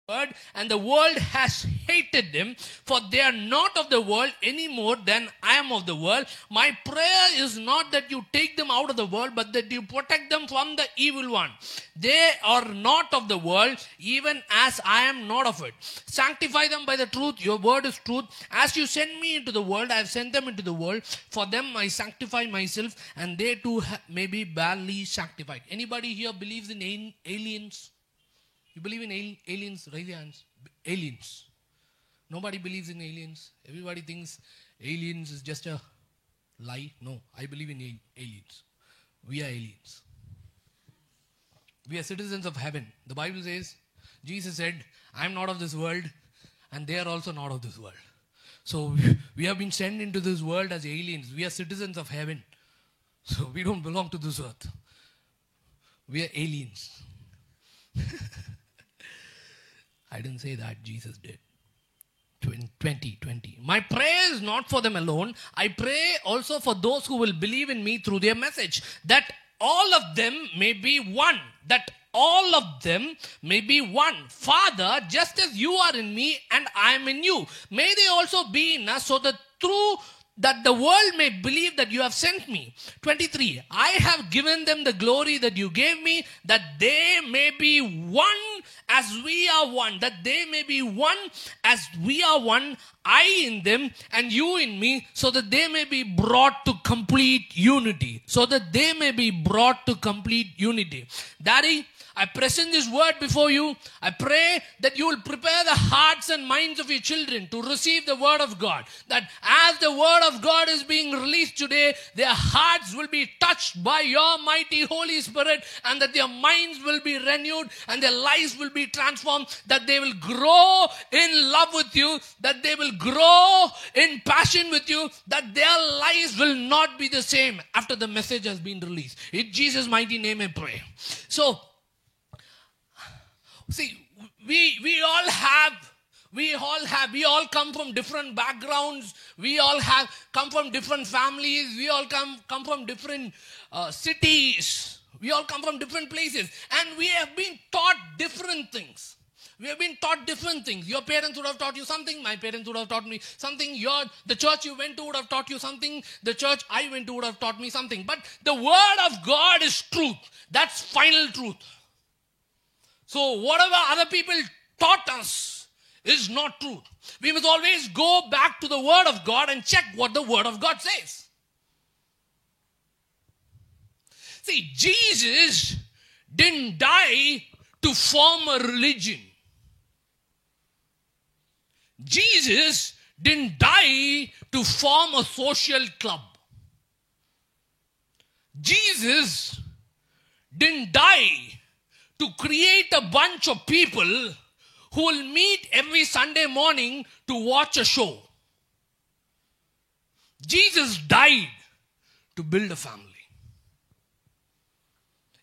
word, and the world has hated them, for they are not of the world any more than I am of the world. My prayer is not that you take them out of the world, but that you protect them from the evil one. They are not of the world, even as I am not of it. Sanctify them by the truth. Your word is truth. As you send me into the world, I have sent them into the world. For them I sanctify myself, and they too may be barely sanctified. Anybody here believes in aliens? You believe in aliens? Raise your hands. Aliens. Nobody believes in aliens. Everybody thinks aliens is just a lie. No, I believe in aliens. We are aliens. We are citizens of heaven. The Bible says, Jesus said, I am not of this world, and they are also not of this world. So we have been sent into this world as aliens. We are citizens of heaven. So we don't belong to this earth. We are aliens. I didn't say that, Jesus did. 20. My prayer is not for them alone. I pray also for those who will believe in me through their message, that all of them may be one. That all of them may be one. Father, just as you are in me and I am in you, may they also be in us, so that the world may believe that you have sent me. 23. I have given them the glory that you gave me, that they may be one as we are one. That they may be one as we are one. I in them and you in me, so that they may be brought to complete unity. So that they may be brought to complete unity. Daddy, I present this word before you. I pray that you will prepare the hearts and minds of your children to receive the word of God. That as the word of God is being released today, their hearts will be touched by your mighty Holy Spirit, and that their minds will be renewed and their lives will be transformed. That they will grow in love with you. That they will grow in passion with you. That their lives will not be the same after the message has been released. In Jesus' mighty name I pray. So, see, we all come from different backgrounds. We all have come from different families. We all come from different cities. We all come from different places. And we have been taught different things. We have been taught different things. Your parents would have taught you something. My parents would have taught me something. The church you went to would have taught you something. The church I went to would have taught me something. But the word of God is truth. That's final truth. So whatever other people taught us is not truth. We must always go back to the word of God and check what the word of God says. See, Jesus didn't die to form a religion. Jesus didn't die to form a social club. Jesus didn't die to create a bunch of people who will meet every Sunday morning to watch a show. Jesus died to build a family.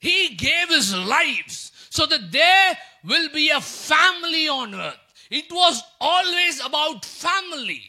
He gave his life so that there will be a family on earth. It was always about family.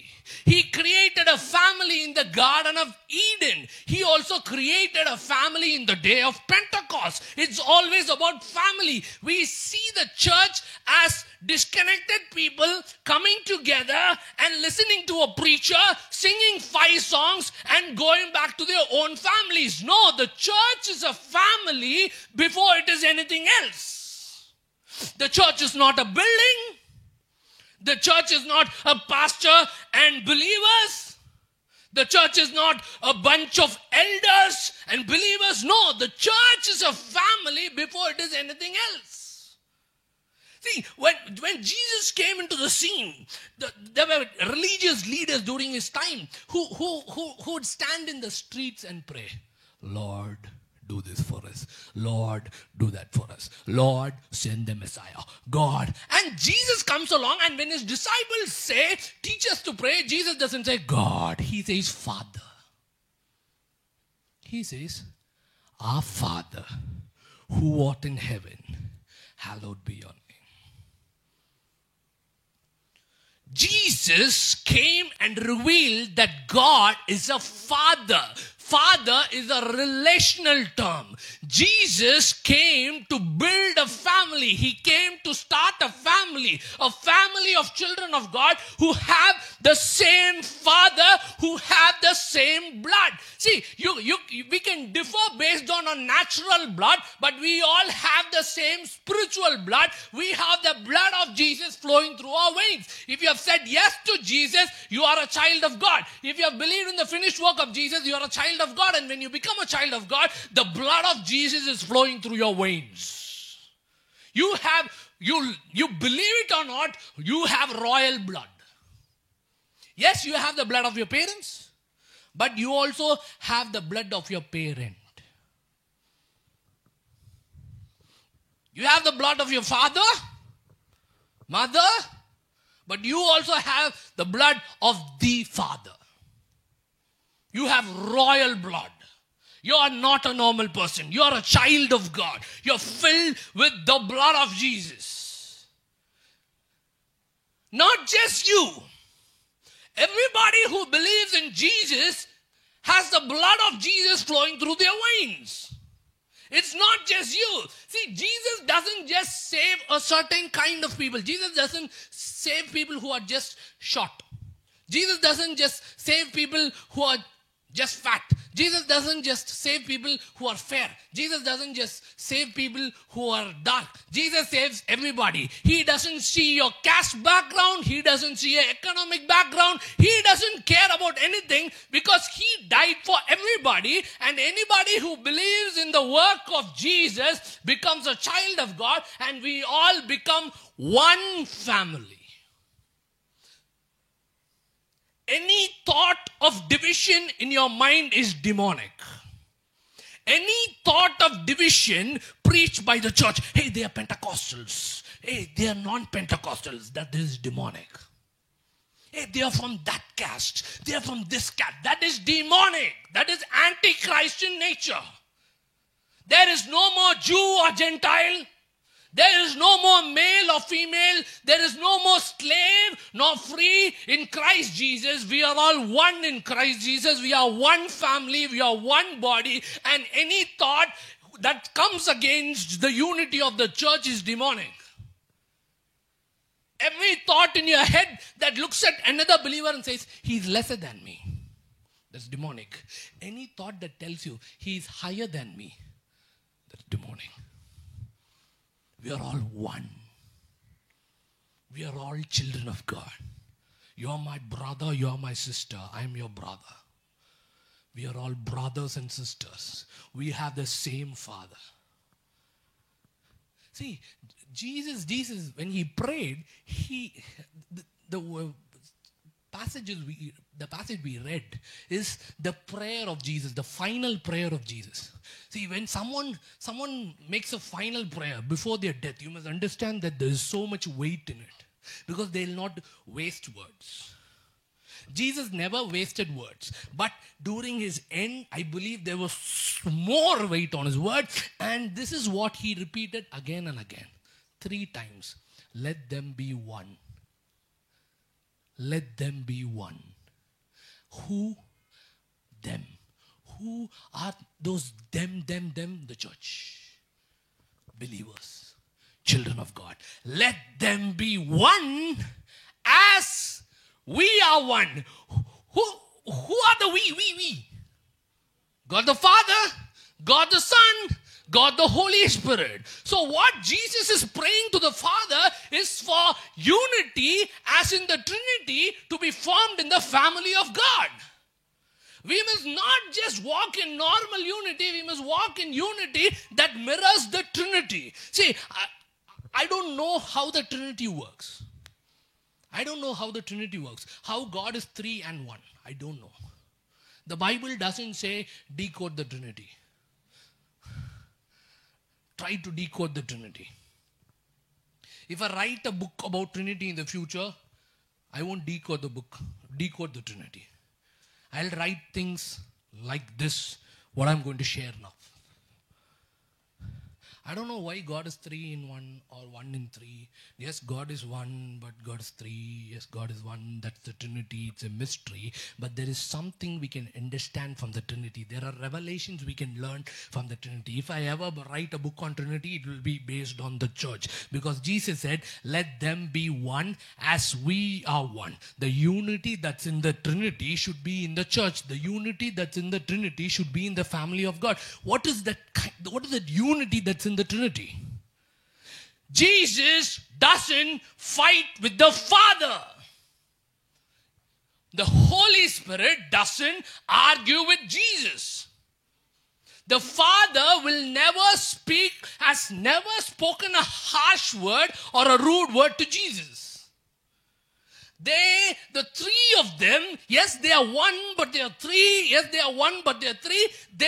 He created a family in the Garden of Eden. He also created a family in the day of Pentecost. It's always about family. We see the church as disconnected people coming together and listening to a preacher, singing 5 songs and going back to their own families. No, the church is a family before it is anything else. The church is not a building. The church is not a pastor and believers. The church is not a bunch of elders and believers. No, the church is a family before it is anything else. See, when Jesus came into the scene, there were religious leaders during his time who would stand in the streets and pray, Lord, do this for us. Lord, do that for us. Lord, send the Messiah. God. And Jesus comes along, and when his disciples say, teach us to pray, Jesus doesn't say God. He says Father. He says, our Father, who art in heaven, hallowed be your name. Jesus came and revealed that God is a Father. Father is a relational term. Jesus came to build a family. He came to start a family of children of God who have the same Father, who have the same blood. See, we can differ based on our natural blood, but we all have the same spiritual blood. We have the blood of Jesus flowing through our veins. If you have said yes to Jesus, you are a child of God. If you have believed in the finished work of Jesus, you are a child of God. And when you become a child of God, the blood of Jesus is flowing through your veins. You believe it or not, you have royal blood. Yes, you have the blood of your parents, but you also have the blood of your parent. You have the blood of your father, mother, but you also have the blood of the Father. You have royal blood. You are not a normal person. You are a child of God. You are filled with the blood of Jesus. Not just you. Everybody who believes in Jesus has the blood of Jesus flowing through their veins. It's not just you. See, Jesus doesn't just save a certain kind of people. Jesus doesn't save people who are just short. Jesus doesn't just save people who are just fat. Jesus doesn't just save people who are fair. Jesus doesn't just save people who are dark. Jesus saves everybody. He doesn't see your caste background. He doesn't see your economic background. He doesn't care about anything because He died for everybody. And anybody who believes in the work of Jesus becomes a child of God, and we all become one family. Any thought of division in your mind is demonic. Any thought of division preached by the church, hey, they are Pentecostals. Hey, they are non-Pentecostals. That is demonic. Hey, they are from that caste. They are from this caste. That is demonic. That is anti-Christian nature. There is no more Jew or Gentile. There is no more male or female. There is no more slave nor free in Christ Jesus. We are all one in Christ Jesus. We are one family. We are one body. And any thought that comes against the unity of the church is demonic. Every thought in your head that looks at another believer and says, he's lesser than me, that's demonic. Any thought that tells you he's higher than me, that's demonic. We are all one. We are all children of God. You are my brother, you are my sister, I am your brother. We are all brothers and sisters. We have the same Father. See, Jesus, when He prayed, the passage we read is the prayer of Jesus, the final prayer of Jesus. See, when someone makes a final prayer before their death, you must understand that there is so much weight in it, because they will not waste words. Jesus never wasted words, but during His end, I believe there was more weight on His words, and this is what He repeated again and again, 3 times. Let them be one. Let them be one. Who? Them. Who are those them? The church. Believers. Children of God. Let them be one as we are one. Who are the we? God the Father, God the Son, God the Holy Spirit. So what Jesus is praying to the Father is for unity, as in the Trinity, to be formed in the family of God. We must not just walk in normal unity, we must walk in unity that mirrors the Trinity. See, I don't know how the Trinity works. I don't know how the Trinity works. How God is 3 and 1. I don't know. The Bible doesn't say decode the Trinity. Try to decode the Trinity. If I write a book about Trinity in the future, I won't decode the book, decode the Trinity. I'll write things like this, what I'm going to share now. I don't know why God is 3 in 1 or 1 in 3. Yes, God is 1, but God is 3. Yes, God is 1. That's the Trinity. It's a mystery. But there is something we can understand from the Trinity. There are revelations we can learn from the Trinity. If I ever write a book on Trinity, it will be based on the church. Because Jesus said, let them be one as we are one. The unity that's in the Trinity should be in the church. The unity that's in the Trinity should be in the family of God. What is that unity that's in the Trinity? Jesus doesn't fight with the Father. The Holy Spirit doesn't argue with Jesus. The Father will has never spoken a harsh word or a rude word to Jesus. The three of them, yes, they are one, but they are three. Yes, they are one, but they are three. They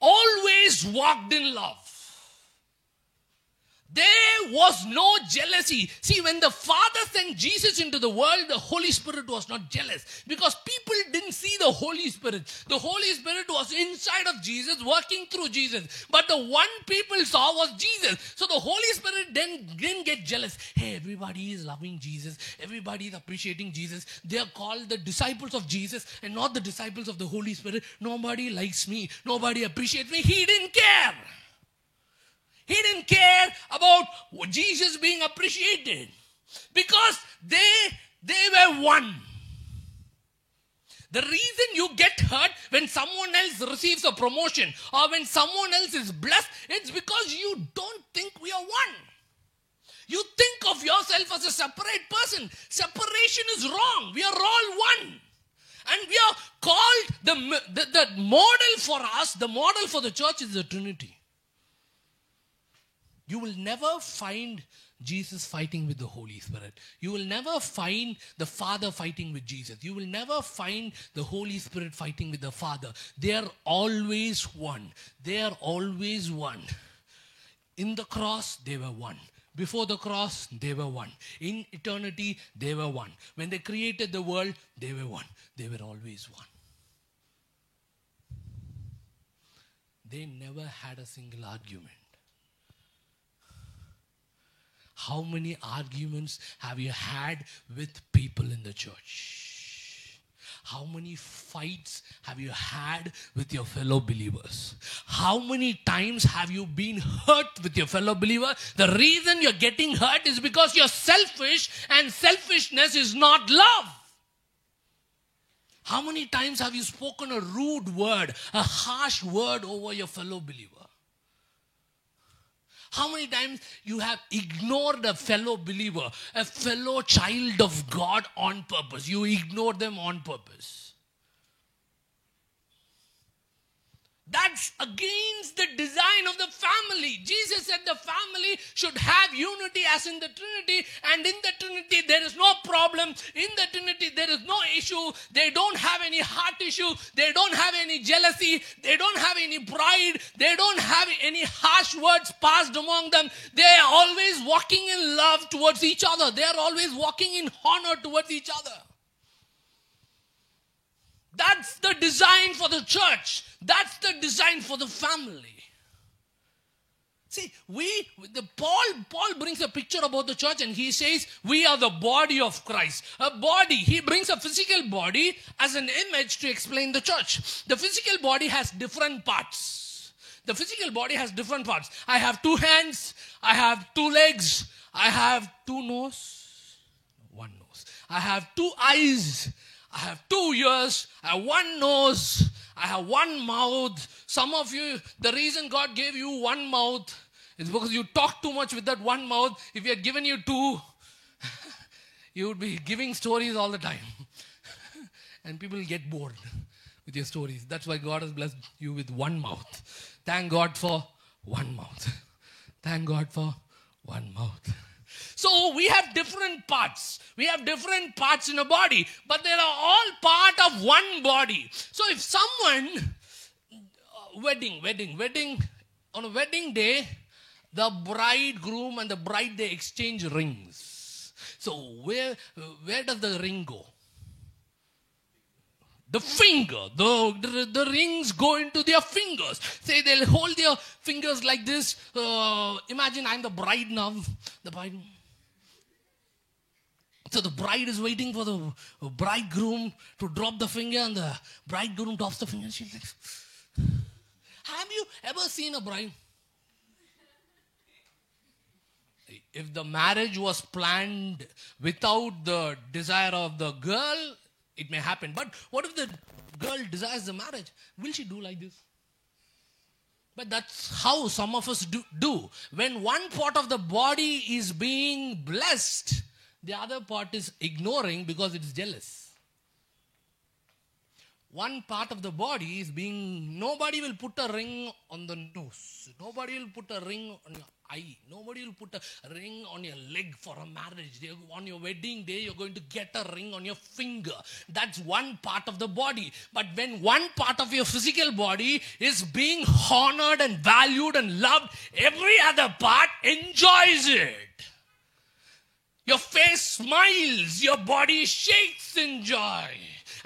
always walked in love. There was no jealousy. See, when the Father sent Jesus into the world, the Holy Spirit was not jealous because people didn't see the Holy Spirit. The Holy Spirit was inside of Jesus, working through Jesus. But the one people saw was Jesus. So the Holy Spirit didn't get jealous. Hey, everybody is loving Jesus. Everybody is appreciating Jesus. They are called the disciples of Jesus and not the disciples of the Holy Spirit. Nobody likes me. Nobody appreciates me. He didn't care. He didn't care about Jesus being appreciated because they were one. The reason you get hurt when someone else receives a promotion or when someone else is blessed, it's because you don't think we are one. You think of yourself as a separate person. Separation is wrong. We are all one. And we are called, the model for us, the model for the church is the Trinity. You will never find Jesus fighting with the Holy Spirit. You will never find the Father fighting with Jesus. You will never find the Holy Spirit fighting with the Father. They are always one. They are always one. In the cross, they were one. Before the cross, they were one. In eternity, they were one. When they created the world, they were one. They were always one. They never had a single argument. How many arguments have you had with people in the church? How many fights have you had with your fellow believers? How many times have you been hurt with your fellow believer? The reason you're getting hurt is because you're selfish, and selfishness is not love. How many times have you spoken a rude word, a harsh word over your fellow believer? How many times you have ignored a fellow believer, a fellow child of God on purpose? You ignore them on purpose. That's against the design of the family. Jesus said the family should have unity as in the Trinity, and in the Trinity there is no problem. In the Trinity there is no issue. They don't have any heart issue. They don't have any jealousy. They don't have any pride. They don't have any harsh words passed among them. They are always walking in love towards each other. They are always walking in honor towards each other. That's the design for the church. That's the design for the family. See, Paul brings a picture about the church and he says, we are the body of Christ. A body, he brings a physical body as an image to explain the church. The physical body has different parts. The physical body has different parts. I have 2 hands, I have 2 legs, I have 2 nose, 1 nose. I have 2 eyes, I have 2 ears, I have 1 nose, I have 1 mouth. Some of you, the reason God gave you 1 mouth is because you talk too much with that 1 mouth. If He had given you 2, you would be giving stories all the time. And people get bored with your stories. That's why God has blessed you with 1 mouth. Thank God for 1 mouth. Thank God for 1 mouth. So we have different parts. We have different parts in a body, but they are all part of one body. So if someone, wedding, on a wedding day, the bridegroom and the bride, they exchange rings. So where does the ring go? The finger, the rings go into their fingers. Say they'll hold their fingers like this. Imagine I'm the bride now. The bride. So the bride is waiting for the bridegroom to drop the finger, and the bridegroom drops the finger. And she's like, have you ever seen a bride? If the marriage was planned without the desire of the girl, it may happen. But what if the girl desires the marriage? Will she do like this? But that's how some of us do. When one part of the body is being blessed, the other part is ignoring because it's jealous. One part of the body is being, nobody will put a ring on the nose. Nobody will put a ring on your eye. Nobody will put a ring on your leg for a marriage. On your wedding day, you're going to get a ring on your finger. That's one part of the body. But when one part of your physical body is being honored and valued and loved, every other part enjoys it. Your face smiles, your body shakes in joy,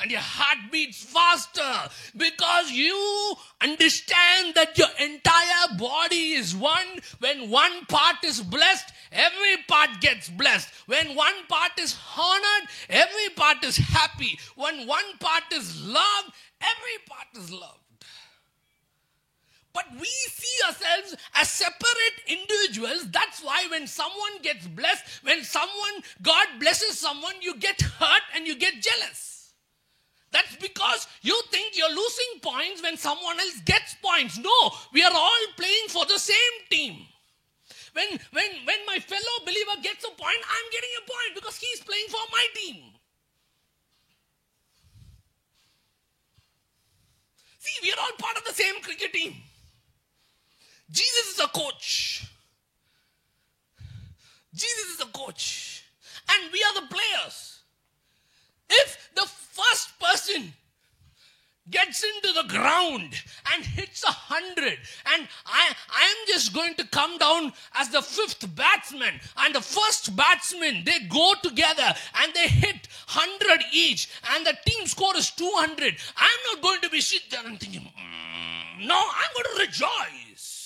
and your heart beats faster because you understand that your entire body is one. When one part is blessed, every part gets blessed. When one part is honored, every part is happy. When one part is loved, every part is loved. But we see ourselves as separate individuals. That's why when someone gets blessed, when God blesses someone, you get hurt and you get jealous. That's because you think you're losing points when someone else gets points. No, we are all playing for the same team. When my fellow believer gets a point, I'm getting a point because he's playing for my team. See, we are all part of the same cricket team. Jesus is a coach. Jesus is a coach. And we are the players. If the first person gets into the ground and hits 100, and I'm just going to come down as the fifth batsman, and the first batsman, they go together and they hit 100 each, and the team score is 200, I'm not going to be sit there and thinking, no, I'm going to rejoice.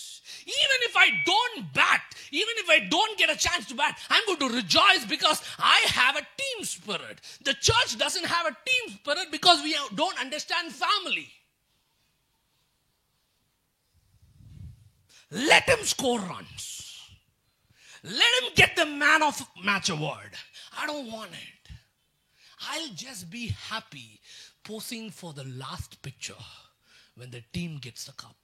Even if I don't bat, even if I don't get a chance to bat, I'm going to rejoice because I have a team spirit. The church doesn't have a team spirit because we don't understand family. Let him score runs. Let him get the man of match award. I don't want it. I'll just be happy posing for the last picture when the team gets the cup.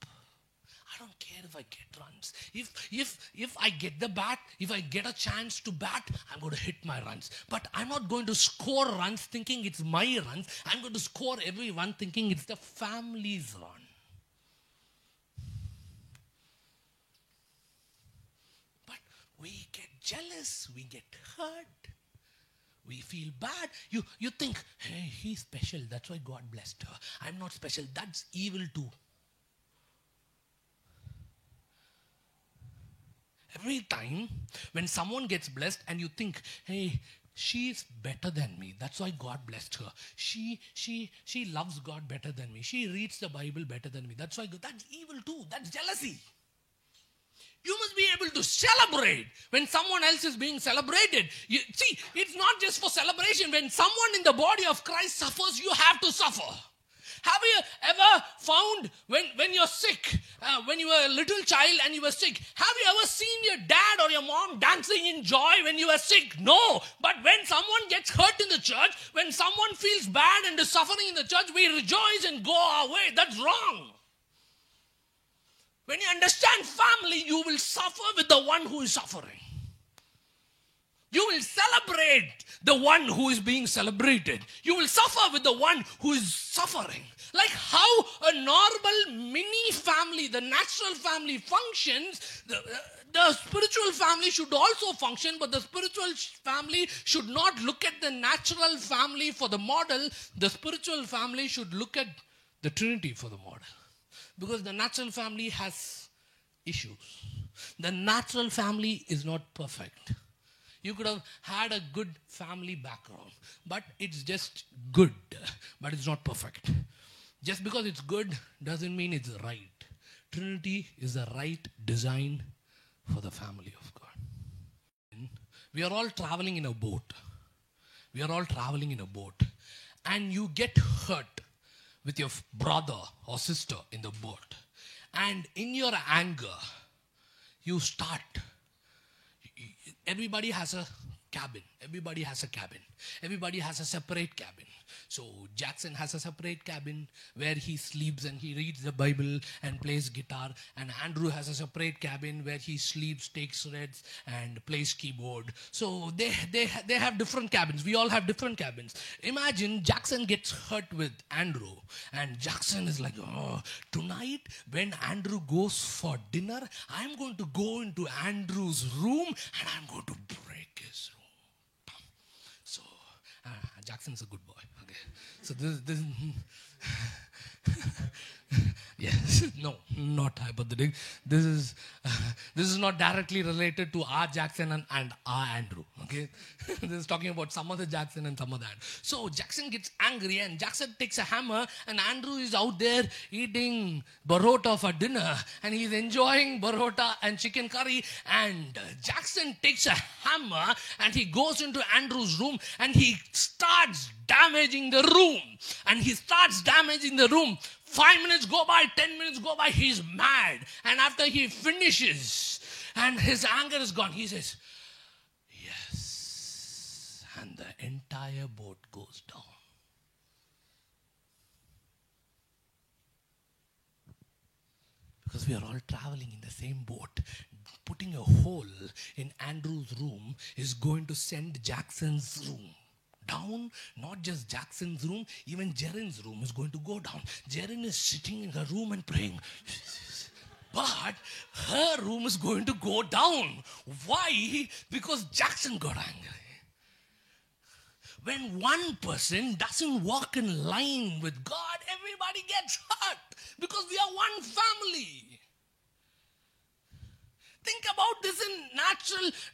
I don't care if I get runs. If I get the bat, if I get a chance to bat, I'm going to hit my runs. But I'm not going to score runs thinking it's my runs. I'm going to score every run thinking it's the family's run. But we get jealous, we get hurt, we feel bad. You think, hey, he's special, that's why God blessed her. I'm not special, that's evil too. Every time when someone gets blessed and you think, hey, she's better than me, that's why God blessed her. She loves God better than me. She reads the Bible better than me. That's why that's evil too. That's jealousy. You must be able to celebrate when someone else is being celebrated. See, it's not just for celebration. When someone in the body of Christ suffers, you have to suffer. Have you ever found when you're sick, when you were a little child and you were sick, have you ever seen your dad or your mom dancing in joy when you were sick? No. But when someone gets hurt in the church, when someone feels bad and is suffering in the church, we rejoice and go our way. That's wrong. When you understand family, you will suffer with the one who is suffering. You will celebrate the one who is being celebrated. You will suffer with the one who is suffering. Like how a normal mini family, the natural family functions, the spiritual family should also function, but the spiritual family should not look at the natural family for the model. The spiritual family should look at the Trinity for the model. Because the natural family has issues. The natural family is not perfect. You could have had a good family background. But it's just good. But it's not perfect. Just because it's good doesn't mean it's right. Trinity is the right design for the family of God. We are all traveling in a boat. We are all traveling in a boat. And you get hurt with your brother or sister in the boat. And in your anger, you start. Everybody has a cabin. Everybody has a cabin. Everybody has a separate cabin. So Jackson has a separate cabin where he sleeps and he reads the Bible and plays guitar. And Andrew has a separate cabin where he sleeps, takes reds, and plays keyboard. So they have different cabins. We all have different cabins. Imagine Jackson gets hurt with Andrew. And Jackson is like, oh, tonight when Andrew goes for dinner, I'm going to go into Andrew's room and I'm going to break his room. So Jackson's a good boy. Okay. So this yes, no, not hypothetical. This is not directly related to our Jackson and our Andrew. Okay, this is talking about some other Jackson and some other Andrew. So Jackson gets angry and Jackson takes a hammer and Andrew is out there eating barota for dinner and he's enjoying barota and chicken curry, and Jackson takes a hammer and he goes into Andrew's room and he starts damaging the room. And he starts damaging the room. 5 minutes go by, 10 minutes go by, he's mad. And after he finishes and his anger is gone, he says, yes. And the entire boat goes down. Because we are all traveling in the same boat. Putting a hole in Andrew's room is going to send Jackson's room down. Not just Jackson's room, even Jaren's room is going to go down. Jaren is sitting in her room and praying. But her room is going to go down. Why? Because Jackson got angry. When one person doesn't walk in line with God, everybody gets hurt. Because we are one family. Think about this in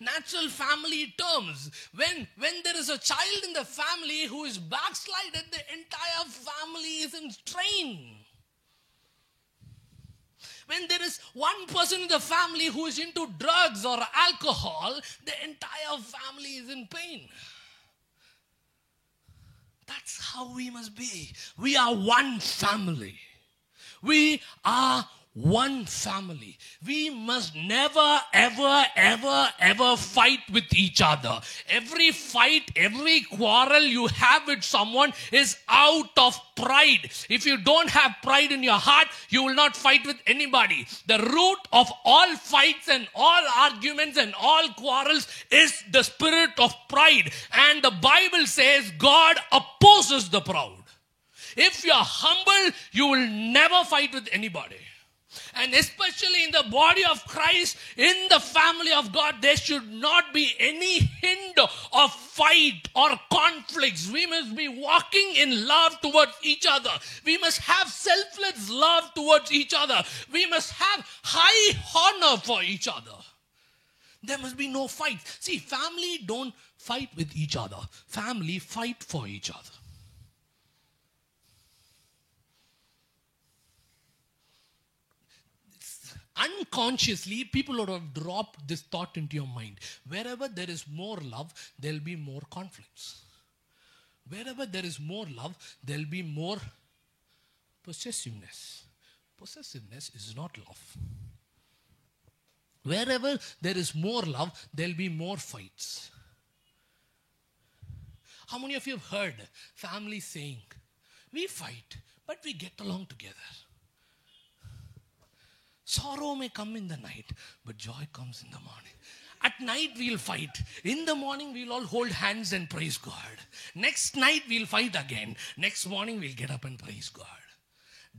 natural family terms. When there is a child in the family who is backslided, the entire family is in strain. When there is one person in the family who is into drugs or alcohol, the entire family is in pain. That's how we must be. We are one family. We are one family. We must never, ever, ever, ever fight with each other. Every fight, every quarrel you have with someone is out of pride. If you don't have pride in your heart, you will not fight with anybody. The root of all fights and all arguments and all quarrels is the spirit of pride. And the Bible says God opposes the proud. If you are humble, you will never fight with anybody. And especially in the body of Christ, in the family of God, there should not be any hint of fight or conflicts. We must be walking in love towards each other. We must have selfless love towards each other. We must have high honor for each other. There must be no fight. See, family don't fight with each other. Family fight for each other. Unconsciously, people would have dropped this thought into your mind. Wherever there is more love, there will be more conflicts. Wherever there is more love, there will be more possessiveness. Possessiveness is not love. Wherever there is more love, there will be more fights. How many of you have heard families saying, we fight, but we get along together? Sorrow may come in the night, but joy comes in the morning. At night we'll fight. In the morning we'll all hold hands and praise God. Next night we'll fight again. Next morning we'll get up and praise God.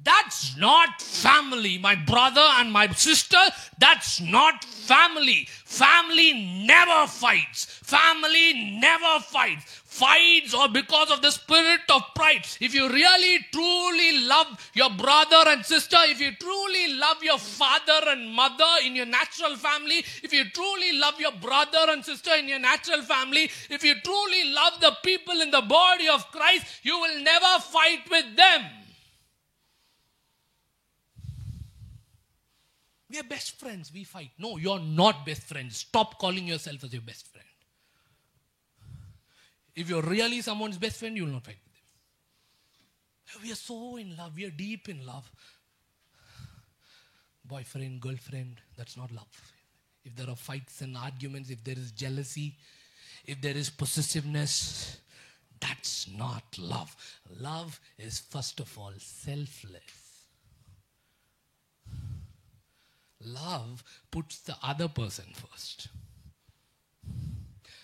That's not family. My brother and my sister, that's not family. Family never fights. Family never fights. Fights or because of the spirit of pride. If you really truly love your brother and sister, if you truly love your father and mother in your natural family, if you truly love your brother and sister in your natural family, if you truly love the people in the body of Christ, you will never fight with them. We are best friends, we fight. No, you're not best friends. Stop calling yourself as your best friend. If you're really someone's best friend, you will not fight with them. We are so in love. We are deep in love. Boyfriend, girlfriend, that's not love. If there are fights and arguments, if there is jealousy, if there is possessiveness, that's not love. Love is first of all selfless. Love puts the other person first.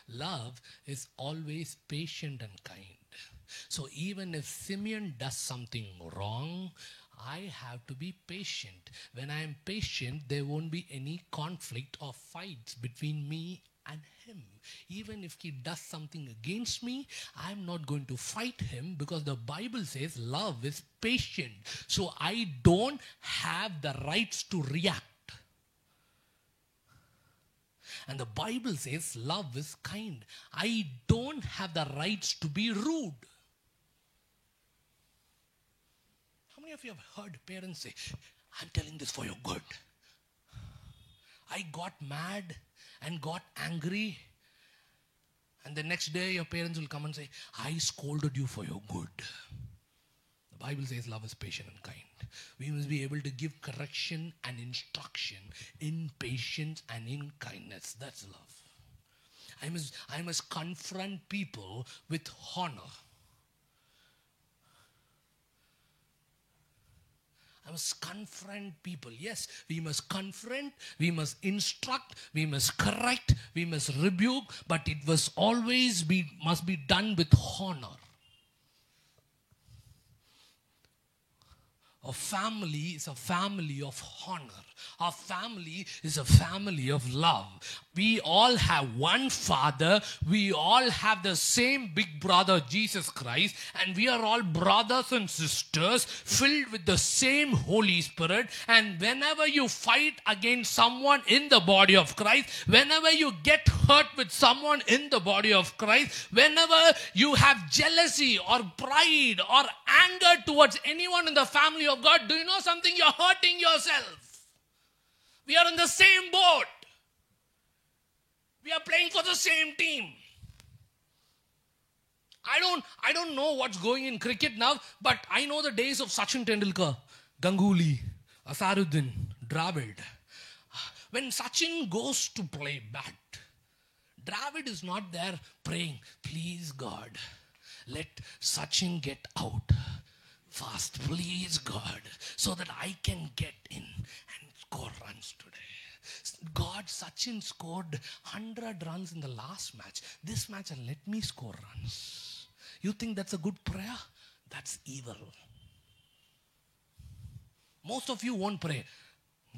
Love is always patient and kind. So even if Simeon does something wrong, I have to be patient. When I am patient, there won't be any conflict or fights between me and him. Even if he does something against me, I'm not going to fight him because the Bible says love is patient. So I don't have the rights to react. And the Bible says love is kind. I don't have the rights to be rude. How many of you have heard parents say, I'm telling this for your good? I got mad and got angry. And the next day your parents will come and say, I scolded you for your good. The Bible says love is patient and kind. We must be able to give correction and instruction in patience and in kindness. That's love. I must confront people with honor. I must confront people. Yes, we must confront, we must instruct, we must correct, we must rebuke, but it must be done with honor. A family is a family of honor. Our family is a family of love. We all have one Father. We all have the same big brother, Jesus Christ. And we are all brothers and sisters filled with the same Holy Spirit. And whenever you fight against someone in the body of Christ, whenever you get hurt with someone in the body of Christ, whenever you have jealousy or pride or anger towards anyone in the family of God, do you know something? You're hurting yourself. We are in the same boat. We are playing for the same team. I don't know what's going in cricket now, but I know the days of Sachin Tendulkar, Ganguly, Asaruddin, Dravid. When Sachin goes to play bat, Dravid is not there praying, please God, let Sachin get out fast, please God, so that I can get in and score runs today. God, Sachin scored 100 runs in the last match. This match, and let me score runs. You think that's a good prayer? That's evil. Most of you won't pray,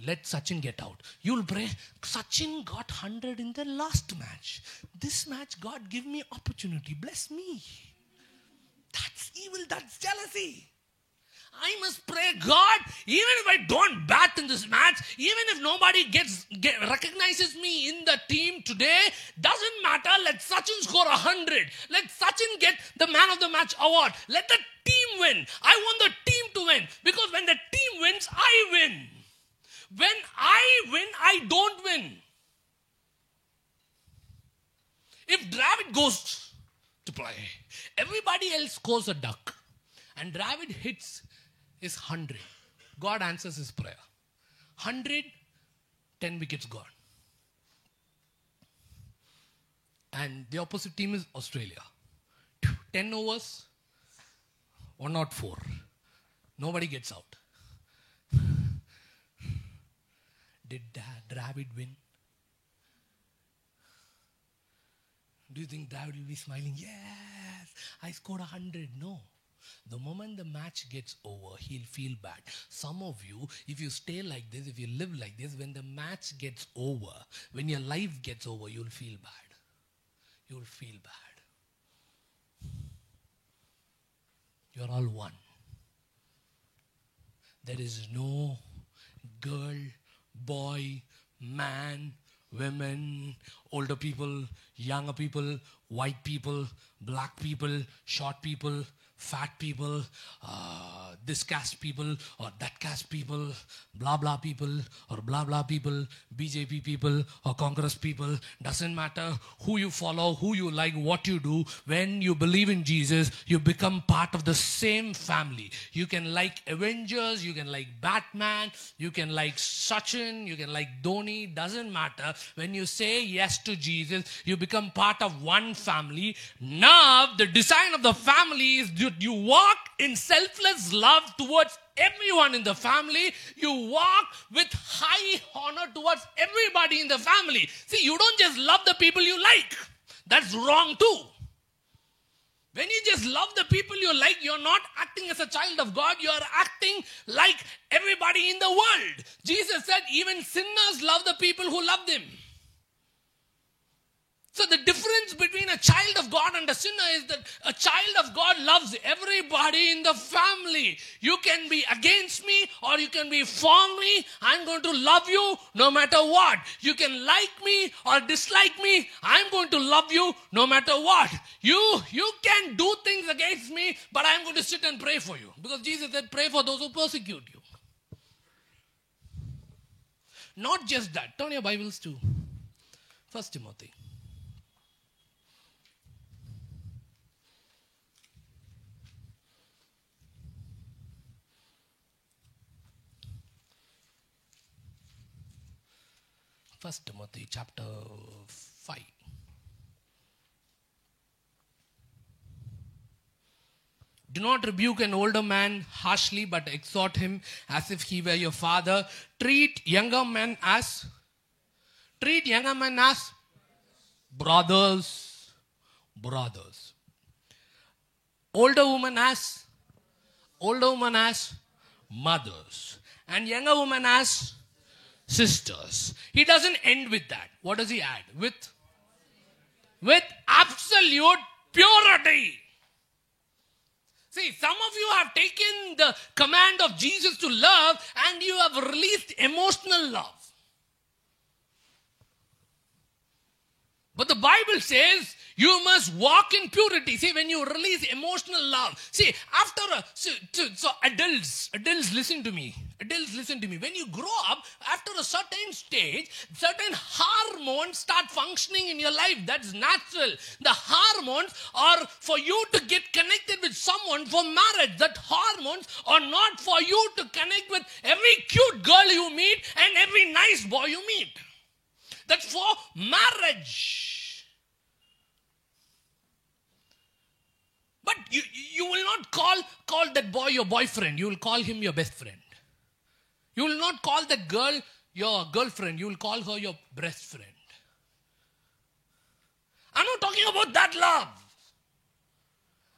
let Sachin get out. You'll pray, Sachin got 100 in the last match. This match, God, give me opportunity. Bless me. That's evil. That's jealousy. I must pray, God, even if I don't bat in this match, even if nobody recognizes me in the team today, doesn't matter. Let Sachin score 100. Let Sachin get the man of the match award. Let the team win. I want the team to win. Because when the team wins, I win. When I win, I don't win. If Dravid goes to play, everybody else scores a duck, and Dravid hits his 100. God answers his prayer. 100, 10 wickets gone. And the opposite team is Australia. 10 overs, 104. Nobody gets out. Did Dravid win? Do you think Dravid will be smiling? Yes, I scored 100. No. The moment the match gets over, he'll feel bad. Some of you, if you stay like this, if you live like this, when the match gets over, when your life gets over, you'll feel bad. You'll feel bad. You're all one. There is no girl, boy, man, women, older people, younger people, white people, black people, short people, fat people, this caste people or that caste people, blah blah people or blah blah people, BJP people or Congress people. Doesn't matter who you follow, who you like, what you do. When you believe in Jesus, you become part of the same family. You can like Avengers, you can like Batman, you can like Sachin, you can like Dhoni. Doesn't matter. When you say yes to Jesus, you become part of one family. Now the design of the family is you walk in selfless love towards everyone in the family. You walk with high honor towards everybody in the family. See, you don't just love the people you like. That's wrong too. When you just love the people you like, you're not acting as a child of God. You're acting like everybody in the world. Jesus said even sinners love the people who love them. So the difference between a child of God and a sinner is that a child of God loves everybody in the family. You can be against me or you can be for me. I'm going to love you no matter what. You can like me or dislike me. I'm going to love you no matter what. You can do things against me, but I'm going to sit and pray for you. Because Jesus said, pray for those who persecute you. Not just that. Turn your Bibles to 1 Timothy. First Timothy chapter 5. Do not rebuke an older man harshly, but exhort him as if he were your father. Treat younger men as brothers. Older women as mothers. And younger women as sisters. He doesn't end with that. What does he add? With absolute purity. See, some of you have taken the command of Jesus to love and you have released emotional love. But the Bible says you must walk in purity. See, when you release emotional love. See, so adults listen to me. Adults listen to me. When you grow up, after a certain stage, certain hormones start functioning in your life. That's natural. The hormones are for you to get connected with someone for marriage. That hormones are not for you to connect with every cute girl you meet and every nice boy you meet. That's for marriage. But you will not call that boy your boyfriend. You will call him your best friend. You will not call that girl your girlfriend. You will call her your best friend. I'm not talking about that love.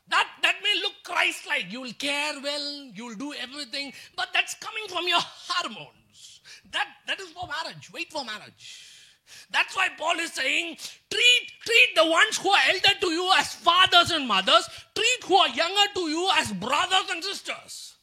That may look Christ-like. You will care well. You will do everything. But that's coming from your hormones. That is for marriage. Wait for marriage. That's why Paul is saying, treat the ones who are elder to you as fathers and mothers. Treat who are younger to you as brothers and sisters.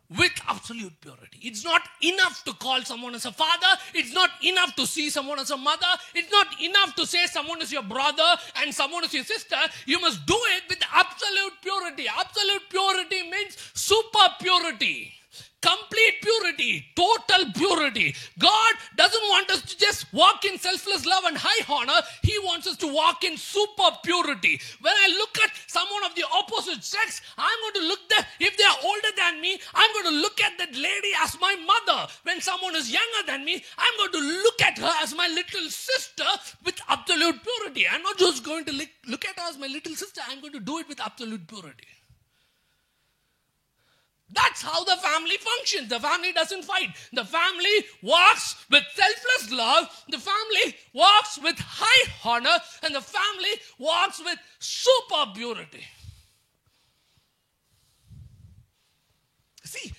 With absolute purity. It's not enough to call someone as a father. It's not enough to see someone as a mother. It's not enough to say someone is your brother and someone is your sister. You must do it with absolute purity. Absolute purity means super purity. Complete purity, total purity. God doesn't want us to just walk in selfless love and high honor. He wants us to walk in super purity. When I look at someone of the opposite sex, I'm going to look there. If they are older than me, I'm going to look at that lady as my mother. When someone is younger than me, I'm going to look at her as my little sister with absolute purity. I'm not just going to look at her as my little sister. I'm going to do it with absolute purity. That's how the family functions. The family doesn't fight. The family walks with selfless love. The family walks with high honor. And the family walks with super purity. See,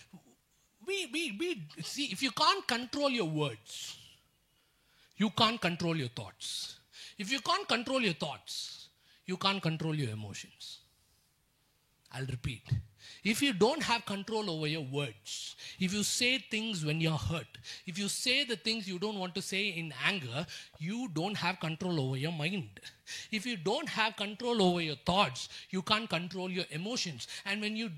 see, if you can't control your words, you can't control your thoughts. If you can't control your thoughts, you can't control your emotions. I'll repeat. If you don't have control over your words, if you say things when you're hurt, if you say the things you don't want to say in anger, you don't have control over your mind. If you don't have control over your thoughts, you can't control your emotions. And when you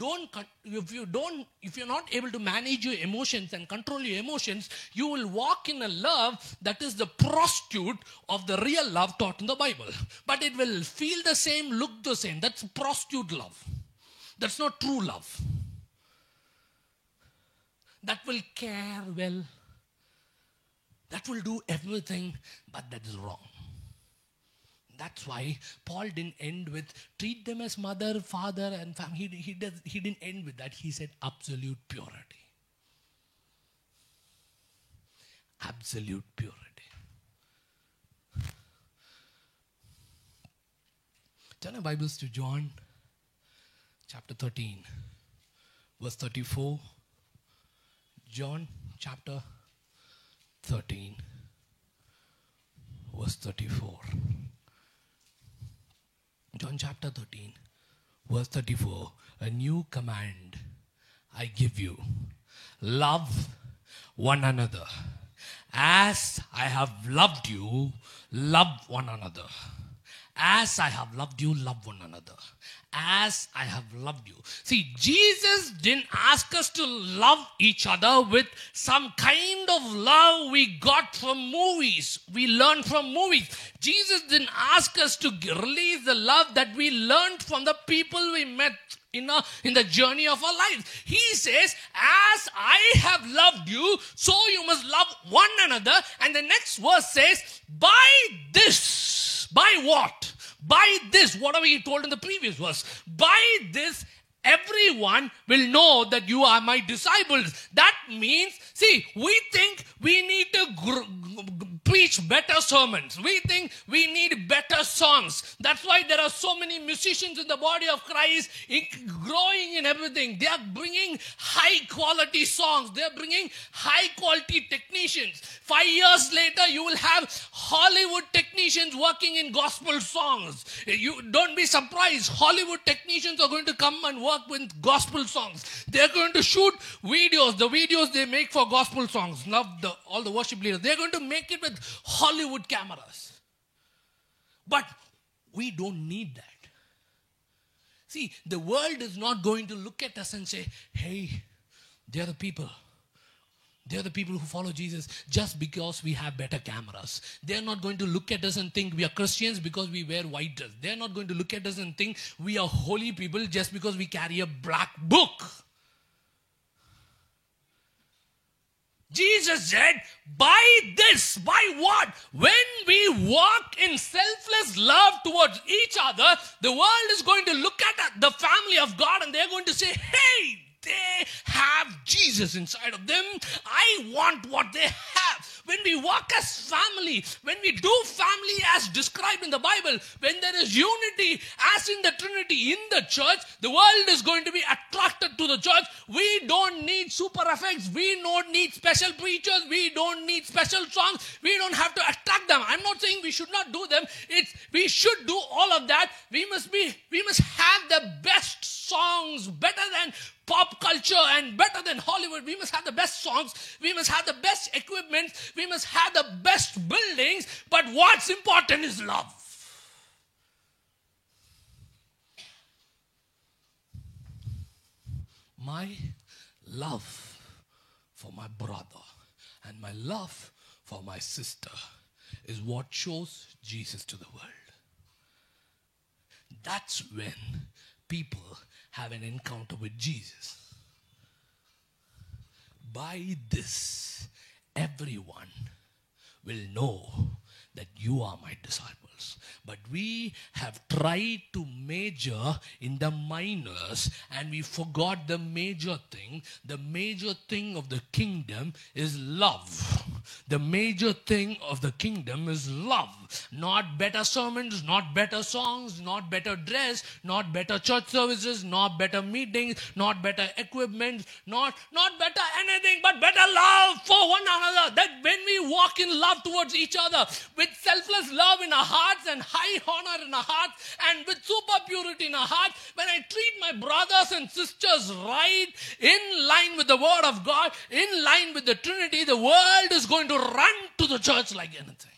if you're not able to manage your emotions and control your emotions, you will walk in a love that is the prostitute of the real love taught in the Bible. But it will feel the same, look the same. That's prostitute love. That's not true love. That will care well. That will do everything, but that is wrong. That's why Paul didn't end with treat them as mother, father, and family. He didn't end with that. He said absolute purity. Absolute purity. Turn your Bibles to John chapter 13, verse 34. John chapter 13, verse 34. John chapter 13, verse 34. A new command I give you. Love one another. As I have loved you, love one another. As I have loved you, love one another. As I have loved you. See, Jesus didn't ask us to love each other with some kind of love we got from movies. We learned from movies. Jesus didn't ask us to release the love that we learned from the people we met in the journey of our lives. He says, as I have loved you, so you must love one another. And the next verse says, by this, by what? By this, whatever he told in the previous verse, by this everyone will know that you are my disciples. That means, see, we think we need to preach better sermons. We think we need better songs. That's why there are so many musicians in the body of Christ growing in everything. They are bringing high quality songs. They are bringing high quality technicians. 5 years later, you will have Hollywood technicians working in gospel songs. You don't be surprised. Hollywood technicians are going to come and work with gospel songs. They're going to shoot videos. The videos they make for gospel songs. Now all the worship leaders, they're going to make it with Hollywood cameras. But we don't need that. See, the world is not going to look at us and say, hey, they're the people. They're the people who follow Jesus just because we have better cameras. They're not going to look at us and think we are Christians because we wear white dress. They're not going to look at us and think we are holy people just because we carry a black book. Jesus said, by this, by what? When we walk in selfless love towards each other, the world is going to look at the family of God and they're going to say, hey, they have Jesus inside of them. I want what they have. When we walk as family, when we do family as described in the Bible, when there is unity as in the Trinity in the church, the world is going to be attracted to the church. We don't need super effects. We don't need special preachers. We don't need special songs. We don't have to attract them. I'm not saying we should not do them. We should do all of that. We must have the best songs, better than pop culture and better than Hollywood. We must have the best songs. We must have the best equipment. We must have the best buildings. But what's important is love. My love for my brother and my love for my sister is what shows Jesus to the world. That's when people have an encounter with Jesus. By this, everyone will know that you are my disciples. But we have tried to major in the minors and we forgot the major thing. The major thing of the kingdom is love. The major thing of the kingdom is love. Not better sermons, not better songs, not better dress, not better church services, not better meetings, not better equipment, not better anything, but better love for one another. That when we walk in love towards each other, with selfless love in our hearts and high honor in our hearts and with super purity in our hearts, when I treat my brothers and sisters right, in line with the word of God, in line with the Trinity, the world is going to run to the church like anything.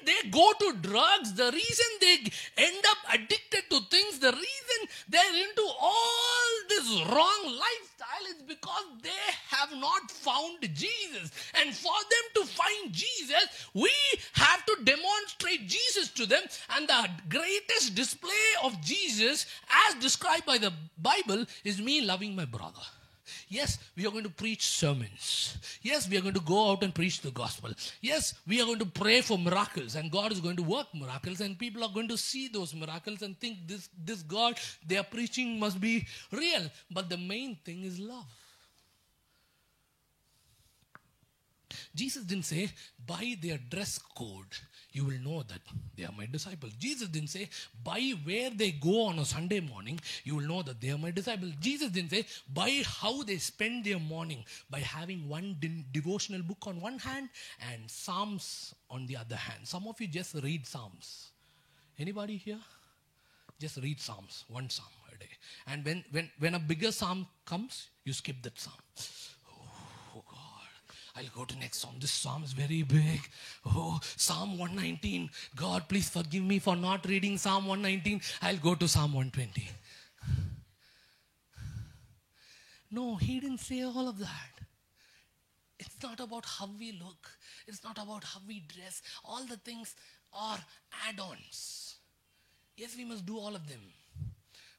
They go to drugs, the reason they end up addicted to things, the reason they're into all this wrong lifestyle is because they have not found Jesus. And for them to find Jesus, we have to demonstrate Jesus to them. And the greatest display of Jesus, as described by the Bible, is me loving my brother. Yes, we are going to preach sermons. Yes, we are going to go out and preach the gospel. Yes, we are going to pray for miracles and God is going to work miracles and people are going to see those miracles and think this God they are preaching must be real. But the main thing is love. Jesus didn't say, by their dress code, you will know that they are my disciples. Jesus didn't say, by where they go on a Sunday morning, you will know that they are my disciples. Jesus didn't say, by how they spend their morning, by having one devotional book on one hand and Psalms on the other hand. Some of you just read Psalms. Anybody here? Just read Psalms, one Psalm a day. And when a bigger Psalm comes, you skip that Psalm. I'll go to next Psalm. This Psalm is very big. Oh, Psalm 119. God, please forgive me for not reading Psalm 119. I'll go to Psalm 120. No, he didn't say all of that. It's not about how we look. It's not about how we dress. All the things are add-ons. Yes, we must do all of them.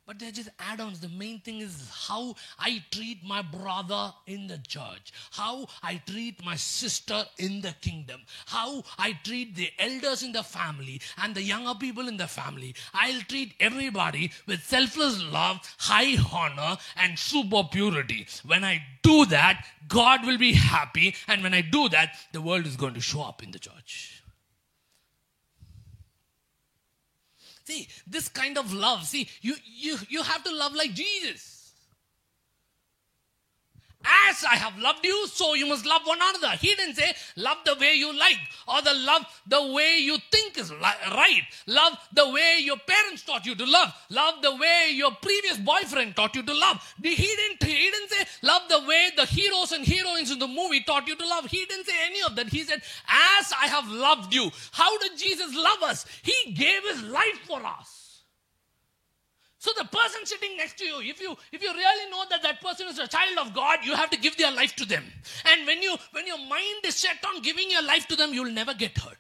But they're just add-ons. The main thing is how I treat my brother in the church. How I treat my sister in the kingdom. How I treat the elders in the family and the younger people in the family. I'll treat everybody with selfless love, high honor and super purity. When I do that, God will be happy. And when I do that, the world is going to show up in the church. See, this kind of love, see, you have to love like Jesus. As I have loved you, so you must love one another. He didn't say, love the way you like, or love the way you think is right. Love the way your parents taught you to love. Love the way your previous boyfriend taught you to love. He didn't say, love the way the heroes and heroines in the movie taught you to love. He didn't say any of that. He said, as I have loved you. How did Jesus love us? He gave his life for us. So the person sitting next to you, if you really know that that person is a child of God, you have to give their life to them. And when your mind is set on giving your life to them, you will never get hurt.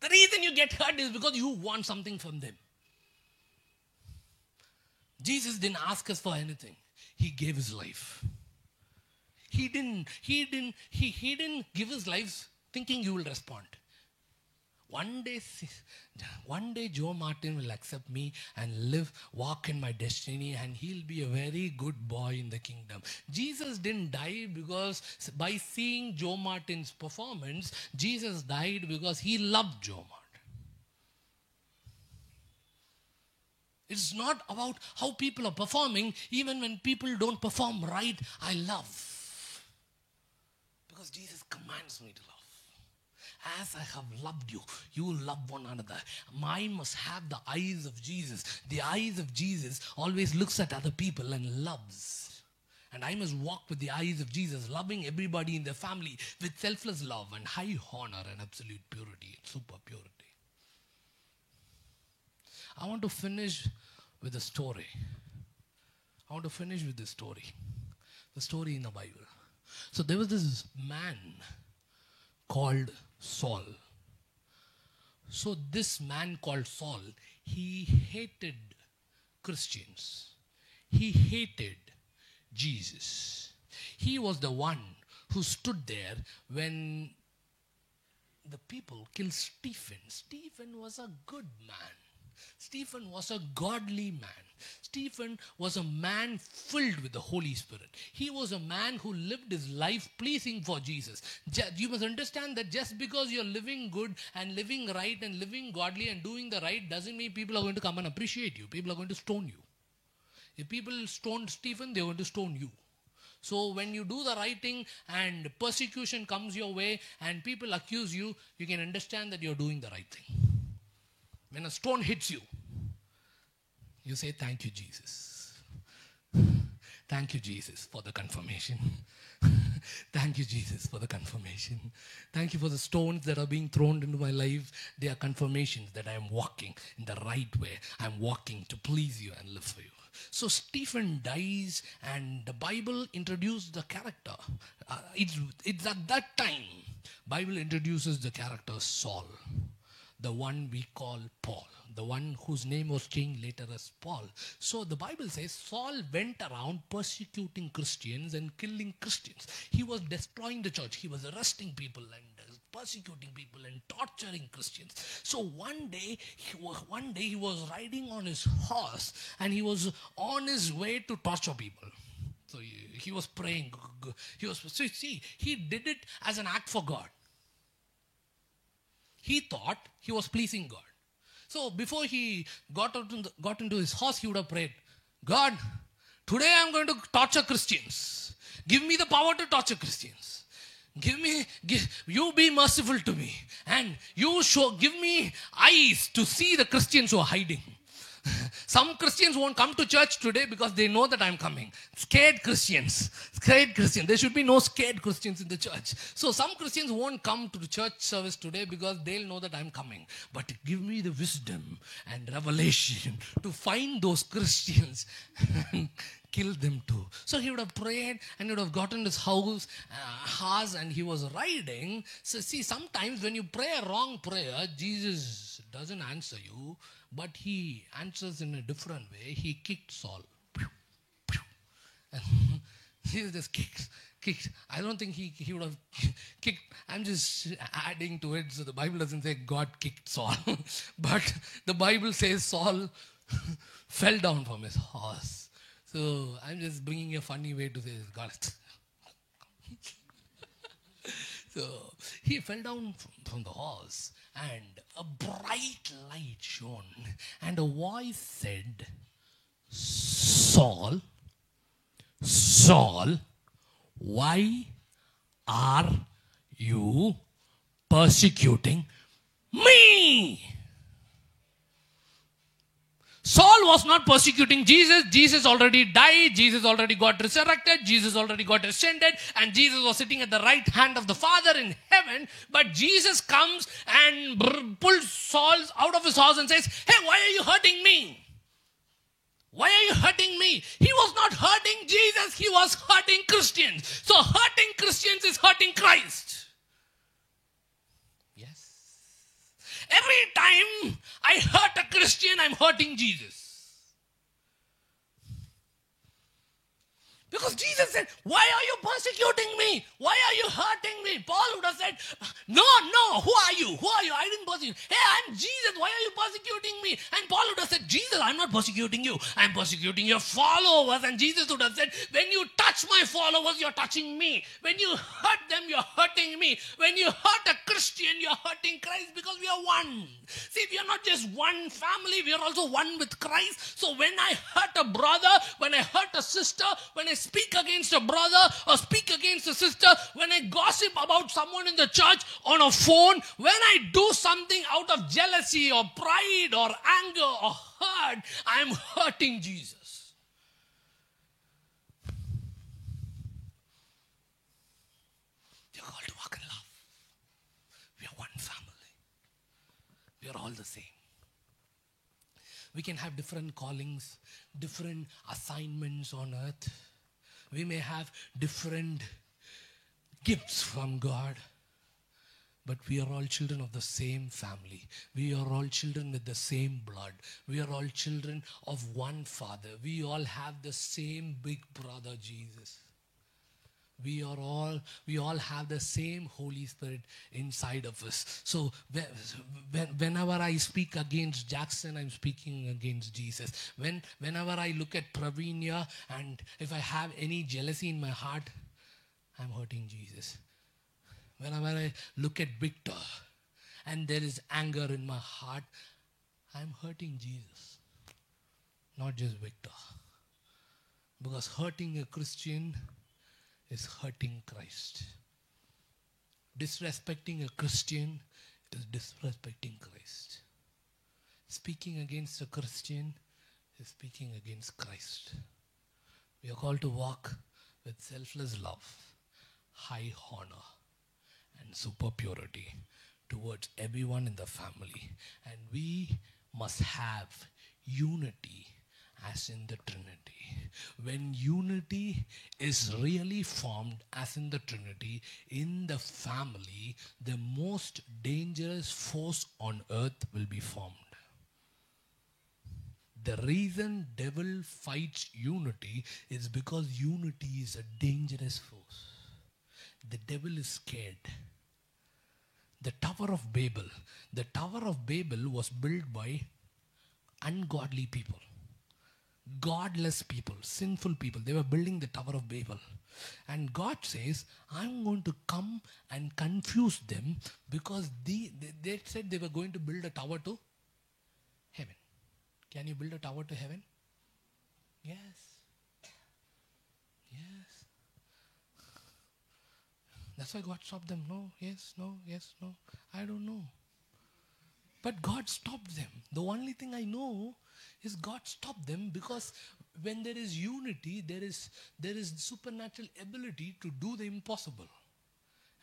The reason you get hurt is because you want something from them. Jesus didn't ask us for anything. He gave his life. He didn't give his life thinking you will respond. One day Joe Martin will accept me and walk in my destiny and he'll be a very good boy in the kingdom. Jesus didn't die because by seeing Joe Martin's performance, Jesus died because he loved Joe Martin. It's not about how people are performing. Even when people don't perform right, I love. Because Jesus commands me to love. As I have loved you, you will love one another. Mine must have the eyes of Jesus. The eyes of Jesus always looks at other people and loves. And I must walk with the eyes of Jesus, loving everybody in the family with selfless love and high honor and absolute purity and super purity. I want to finish with a story. The story in the Bible. So there was this man called Saul. So this man called Saul, he hated Christians. He hated Jesus. He was the one who stood there when the people killed Stephen. Stephen was a good man. Stephen was a godly man. Stephen was a man filled with the Holy Spirit. He was a man who lived his life pleasing for Jesus. You must understand that just because you're living good and living right and living godly and doing the right doesn't mean people are going to come and appreciate you. People are going to stone you. If people stoned Stephen, they're going to stone you. So when you do the right thing and persecution comes your way and people accuse you, you can understand that you're doing the right thing. When a stone hits you, you say, thank you, Jesus. Thank you, Jesus, for the confirmation. Thank you, Jesus, for the confirmation. Thank you for the stones that are being thrown into my life. They are confirmations that I am walking in the right way. I'm walking to please you and live for you. So Stephen dies and the Bible introduced the character. It's at that time, Bible introduces the character Saul, the one we call Paul, the one whose name was changed later as Paul. So the Bible says Saul went around persecuting Christians and killing Christians. He was destroying the church. He was arresting people and persecuting people and torturing Christians. So one day he was riding on his horse and he was on his way to torture people. So he was praying. He did it as an act for God. He thought he was pleasing God. So before he got into his horse, he would have prayed, God, today I'm going to torture Christians. Give me the power to torture Christians. You be merciful to me. And give me eyes to see the Christians who are hiding. Some Christians won't come to church today because they know that I'm coming. Scared Christians. There should be no scared Christians in the church. So some Christians won't come to the church service today because they'll know that I'm coming. But give me the wisdom and revelation to find those Christians and kill them too. So he would have prayed and he would have gotten his horse and he was riding. So see, sometimes when you pray a wrong prayer, Jesus doesn't answer you. But he answers in a different way. He kicked Saul. And he just kicked. I don't think he would have kicked. I'm just adding to it. So the Bible doesn't say God kicked Saul. But the Bible says Saul fell down from his horse. So I'm just bringing a funny way to say God. So he fell down from the horse and a bright light shone and a voice said, Saul, Saul, why are you persecuting me? Saul was not persecuting Jesus. Jesus already died. Jesus already got resurrected. Jesus already got ascended. And Jesus was sitting at the right hand of the Father in heaven. But Jesus comes and pulls Saul out of his house and says, hey, why are you hurting me? Why are you hurting me? He was not hurting Jesus. He was hurting Christians. So hurting Christians is hurting Christ. Yes. Every time I hurt a Christian, I'm hurting Jesus. Because Jesus said, why are you persecuting me? Why are you hurting me? Paul would have said, no, who are you? Who are you? I didn't persecute. Hey, I'm Jesus. Why are you persecuting me? And Paul would have said, Jesus, I'm not persecuting you. I'm persecuting your followers. And Jesus would have said, when you touch my followers, you're touching me. When you hurt them, you're hurting me. When you hurt a Christian, you're hurting Christ because we are one. See, we are not just one family. We are also one with Christ. So when I hurt a brother, when I hurt a sister, when I speak against a brother or speak against a sister, when I gossip about someone in the church on a phone, when I do something out of jealousy or pride or anger or hurt, I am hurting Jesus. We are called to walk in love. We are one family. We are all the same. We can have different callings, different assignments on earth. We may have different gifts from God. but we are all children of the same family. We are all children with the same blood. We are all children of one Father. We all have the same big brother, Jesus. We all have the same Holy Spirit inside of us. So whenever I speak against Jackson, I'm speaking against Jesus. Whenever I look at Praveenya, and if I have any jealousy in my heart, I'm hurting Jesus. Whenever I look at Victor and there is anger in my heart, I'm hurting Jesus, not just Victor. Because hurting a Christian is hurting Christ. Disrespecting a Christian is disrespecting Christ. Speaking against a Christian is speaking against Christ. We are called to walk with selfless love, high honor, and super purity towards everyone in the family. And we must have unity as in the Trinity. When unity is really formed as in the Trinity, in the family, the most dangerous force on earth will be formed. The reason devil fights unity is because unity is a dangerous force. The devil is scared. The Tower of Babel was built by ungodly people. Godless people, sinful people. They were building the Tower of Babel. And God says, I'm going to come and confuse them because they said they were going to build a tower to heaven. Can you build a tower to heaven? Yes. Yes. That's why God stopped them. No, yes, no, yes, no. I don't know. But God stopped them. The only thing I know is God stopped them, because when there is unity, there is supernatural ability to do the impossible.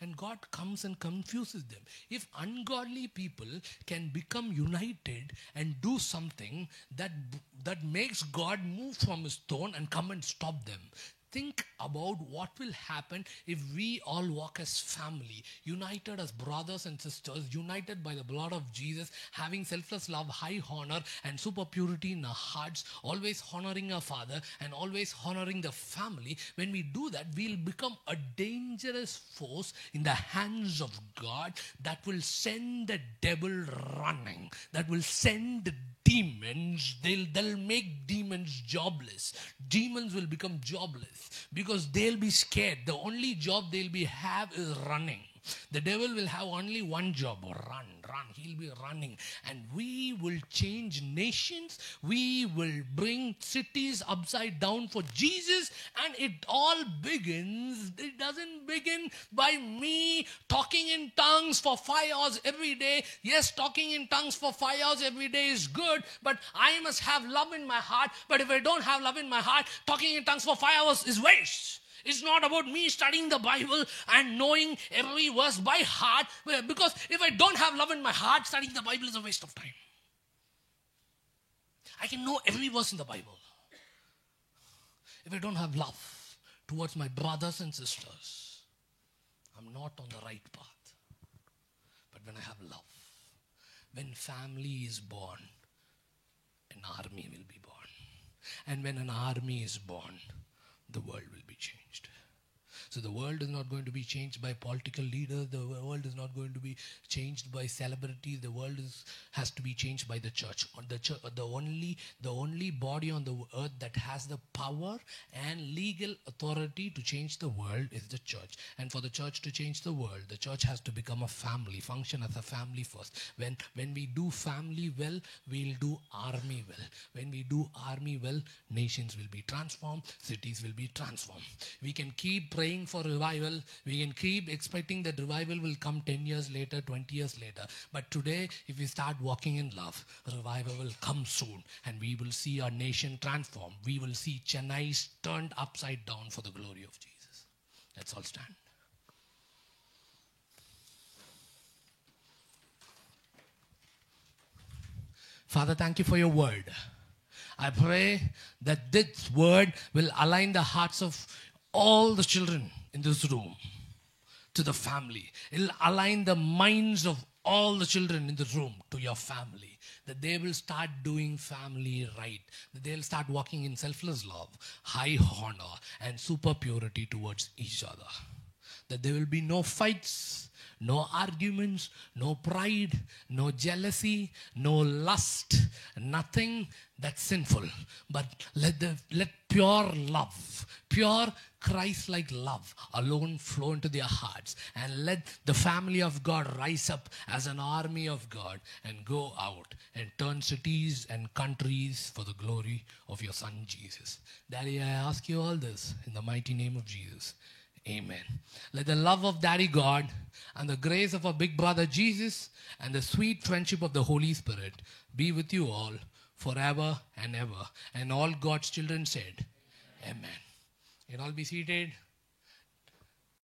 And God comes and confuses them. If ungodly people can become united and do something that makes God move from his throne and come and stop them. Think about what will happen if we all walk as family, united as brothers and sisters, united by the blood of Jesus, having selfless love, high honor, and super purity in our hearts, always honoring our Father and always honoring the family. When we do that, we'll become a dangerous force in the hands of God that will send the devil running, that will send demons. They'll make demons jobless. Demons will become jobless because they'll be scared. The only job they'll have is running. The devil will have only one job: run. He'll be running. And we will change nations. We will bring cities upside down for Jesus. And it all begins. It doesn't begin by me talking in tongues for 5 hours every day. Yes, talking in tongues for 5 hours every day is good, but I must have love in my heart. But if I don't have love in my heart, talking in tongues for 5 hours is waste. It's not about me studying the Bible and knowing every verse by heart, because if I don't have love in my heart, studying the Bible is a waste of time. I can know every verse in the Bible. If I don't have love towards my brothers and sisters, I'm not on the right path. But when I have love, when family is born, an army will be born. And when an army is born, the world will be changed. So the world is not going to be changed by political leaders. The world is not going to be changed by celebrities. The world has to be changed by the church. The only body on the earth that has the power and legal authority to change the world is the church. And for the church to change the world, the church has to become a family, function as a family first. When we do family well, we'll do army well. When we do army well, nations will be transformed, cities will be transformed. We can keep praying for revival. We can keep expecting that revival will come 10 years later, 20 years later. But today, if we start walking in love, revival will come soon. And we will see our nation transform. We will see Chennai turned upside down for the glory of Jesus. Let's all stand. Father, thank you for your word. I pray that this word will align the hearts of all the children in this room. to the family. It'll align the minds of all the children in the room to your family. That they will start doing family right. That they'll start walking in selfless love, high honor, and super purity towards each other. That there will be no fights, no arguments, no pride, no jealousy, no lust, nothing that's sinful. But let pure love, pure Christ-like love alone flow into their hearts, and let the family of God rise up as an army of God and go out and turn cities and countries for the glory of your Son Jesus. Daddy, I ask you all this in the mighty name of Jesus. Amen. Let the love of Daddy God and the grace of our big brother Jesus and the sweet friendship of the Holy Spirit be with you all forever and ever. And all God's children said, Amen. You can all be seated.